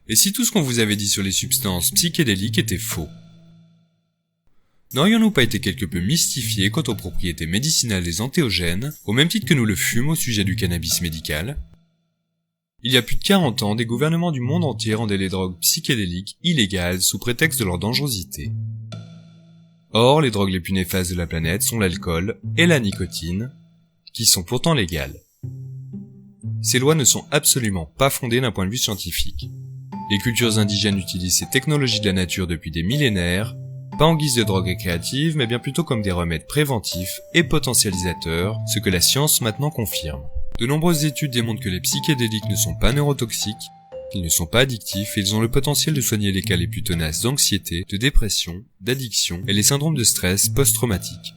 Et si tout ce qu'on vous avait dit sur les substances psychédéliques était faux? N'aurions-nous pas été quelque peu mystifiés quant aux propriétés médicinales des entéogènes, au même titre que nous le fûmes au sujet du cannabis médical? Il y a plus de 40 ans, des gouvernements du monde entier rendaient les drogues psychédéliques illégales sous prétexte de leur dangerosité. Or, les drogues les plus néfastes de la planète sont l'alcool et la nicotine, qui sont pourtant légales. Ces lois ne sont absolument pas fondées d'un point de vue scientifique. Les cultures indigènes utilisent ces technologies de la nature depuis des millénaires, pas en guise de drogue récréative, mais bien plutôt comme des remèdes préventifs et potentialisateurs, ce que la science maintenant confirme. De nombreuses études démontrent que les psychédéliques ne sont pas neurotoxiques, qu'ils ne sont pas addictifs et ils ont le potentiel de soigner les cas les plus tenaces d'anxiété, de dépression, d'addiction et les syndromes de stress post-traumatique.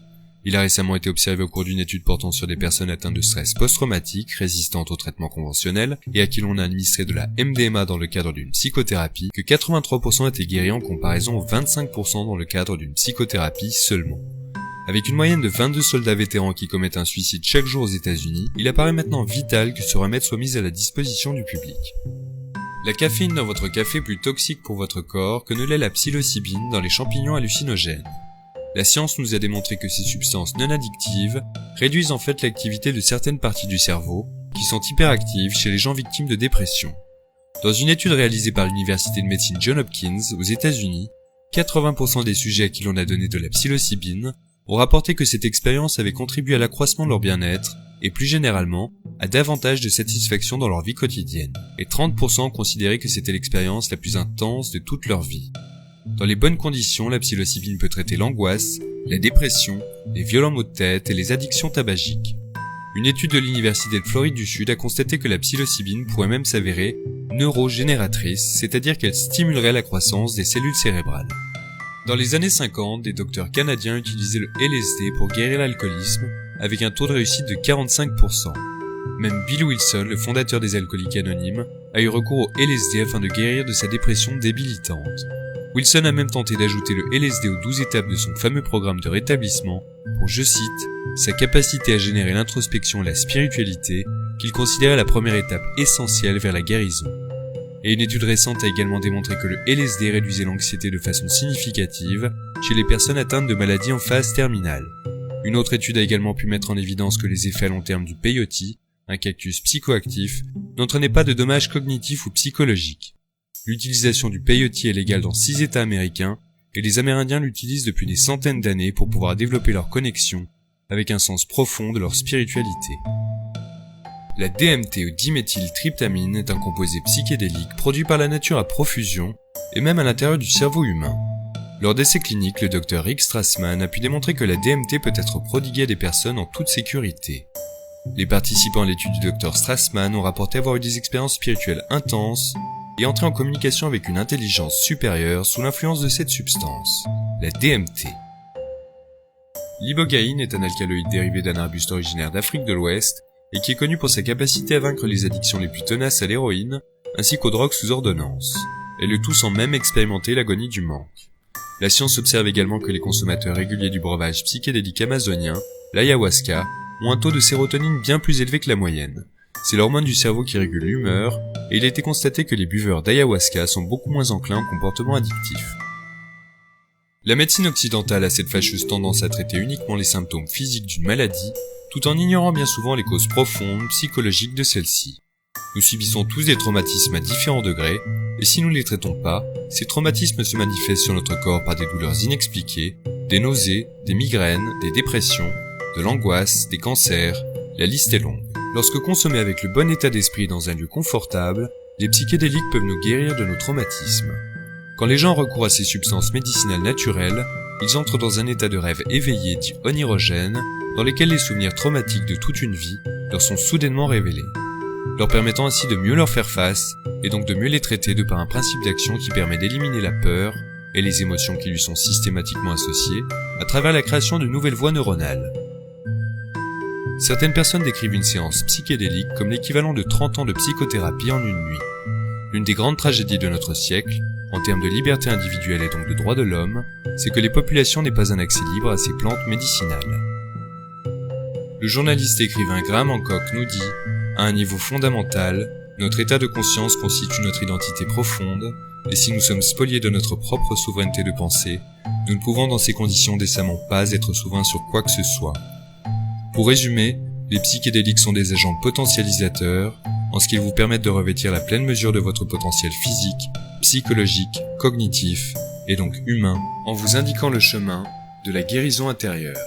Il a récemment été observé au cours d'une étude portant sur des personnes atteintes de stress post-traumatique, résistantes aux traitements conventionnels, et à qui l'on a administré de la MDMA dans le cadre d'une psychothérapie, que 83% étaient guéris en comparaison aux 25% dans le cadre d'une psychothérapie seulement. Avec une moyenne de 22 soldats vétérans qui commettent un suicide chaque jour aux États-Unis, il apparaît maintenant vital que ce remède soit mis à la disposition du public. La caféine dans votre café est plus toxique pour votre corps que ne l'est la psilocybine dans les champignons hallucinogènes. La science nous a démontré que ces substances non addictives réduisent en fait l'activité de certaines parties du cerveau qui sont hyperactives chez les gens victimes de dépression. Dans une étude réalisée par l'université de médecine Johns Hopkins aux États-Unis, 80% des sujets à qui l'on a donné de la psilocybine ont rapporté que cette expérience avait contribué à l'accroissement de leur bien-être et plus généralement à davantage de satisfaction dans leur vie quotidienne, et 30% ont considéré que c'était l'expérience la plus intense de toute leur vie. Dans les bonnes conditions, la psilocybine peut traiter l'angoisse, la dépression, les violents maux de tête et les addictions tabagiques. Une étude de l'université de Floride du Sud a constaté que la psilocybine pourrait même s'avérer neurogénératrice, c'est-à-dire qu'elle stimulerait la croissance des cellules cérébrales. Dans les années 50, des docteurs canadiens utilisaient le LSD pour guérir l'alcoolisme, avec un taux de réussite de 45%. Même Bill Wilson, le fondateur des Alcooliques Anonymes, a eu recours au LSD afin de guérir de sa dépression débilitante. Wilson a même tenté d'ajouter le LSD aux 12 étapes de son fameux programme de rétablissement pour, je cite, sa capacité à générer l'introspection et la spiritualité qu'il considérait la première étape essentielle vers la guérison. Et une étude récente a également démontré que le LSD réduisait l'anxiété de façon significative chez les personnes atteintes de maladies en phase terminale. Une autre étude a également pu mettre en évidence que les effets à long terme du peyote, un cactus psychoactif, n'entraînaient pas de dommages cognitifs ou psychologiques. L'utilisation du peyote est légale dans 6 États américains et les Amérindiens l'utilisent depuis des centaines d'années pour pouvoir développer leur connexion avec un sens profond de leur spiritualité. La DMT ou diméthyltryptamine est un composé psychédélique produit par la nature à profusion et même à l'intérieur du cerveau humain. Lors d'essais cliniques, le Dr Rick Strassman a pu démontrer que la DMT peut être prodiguée à des personnes en toute sécurité. Les participants à l'étude du Dr Strassman ont rapporté avoir eu des expériences spirituelles intenses et entrer en communication avec une intelligence supérieure sous l'influence de cette substance, la DMT. L'ibogaïne est un alcaloïde dérivé d'un arbuste originaire d'Afrique de l'Ouest et qui est connu pour sa capacité à vaincre les addictions les plus tenaces à l'héroïne ainsi qu'aux drogues sous ordonnance, et le tout sans même expérimenter l'agonie du manque. La science observe également que les consommateurs réguliers du breuvage psychédélique amazonien, l'ayahuasca, ont un taux de sérotonine bien plus élevé que la moyenne. C'est l'hormone du cerveau qui régule l'humeur, et il a été constaté que les buveurs d'ayahuasca sont beaucoup moins enclins au comportement addictif. La médecine occidentale a cette fâcheuse tendance à traiter uniquement les symptômes physiques d'une maladie, tout en ignorant bien souvent les causes profondes, psychologiques de celle-ci. Nous subissons tous des traumatismes à différents degrés, et si nous ne les traitons pas, ces traumatismes se manifestent sur notre corps par des douleurs inexpliquées, des nausées, des migraines, des dépressions, de l'angoisse, des cancers, la liste est longue. Lorsque consommés avec le bon état d'esprit dans un lieu confortable, les psychédéliques peuvent nous guérir de nos traumatismes. Quand les gens recourent à ces substances médicinales naturelles, ils entrent dans un état de rêve éveillé dit onirogène, dans lequel les souvenirs traumatiques de toute une vie leur sont soudainement révélés, leur permettant ainsi de mieux leur faire face, et donc de mieux les traiter de par un principe d'action qui permet d'éliminer la peur et les émotions qui lui sont systématiquement associées, à travers la création de nouvelles voies neuronales. Certaines personnes décrivent une séance psychédélique comme l'équivalent de 30 ans de psychothérapie en une nuit. L'une des grandes tragédies de notre siècle, en termes de liberté individuelle et donc de droits de l'homme, c'est que les populations n'aient pas un accès libre à ces plantes médicinales. Le journaliste et écrivain Graham Hancock nous dit, à un niveau fondamental, Notre état de conscience constitue notre identité profonde, et si nous sommes spoliés de notre propre souveraineté de pensée, nous ne pouvons dans ces conditions décemment pas être souverains sur quoi que ce soit. Pour résumer, les psychédéliques sont des agents potentialisateurs, en ce qu'ils vous permettent de revêtir la pleine mesure de votre potentiel physique, psychologique, cognitif, et donc humain, en vous indiquant le chemin de la guérison intérieure.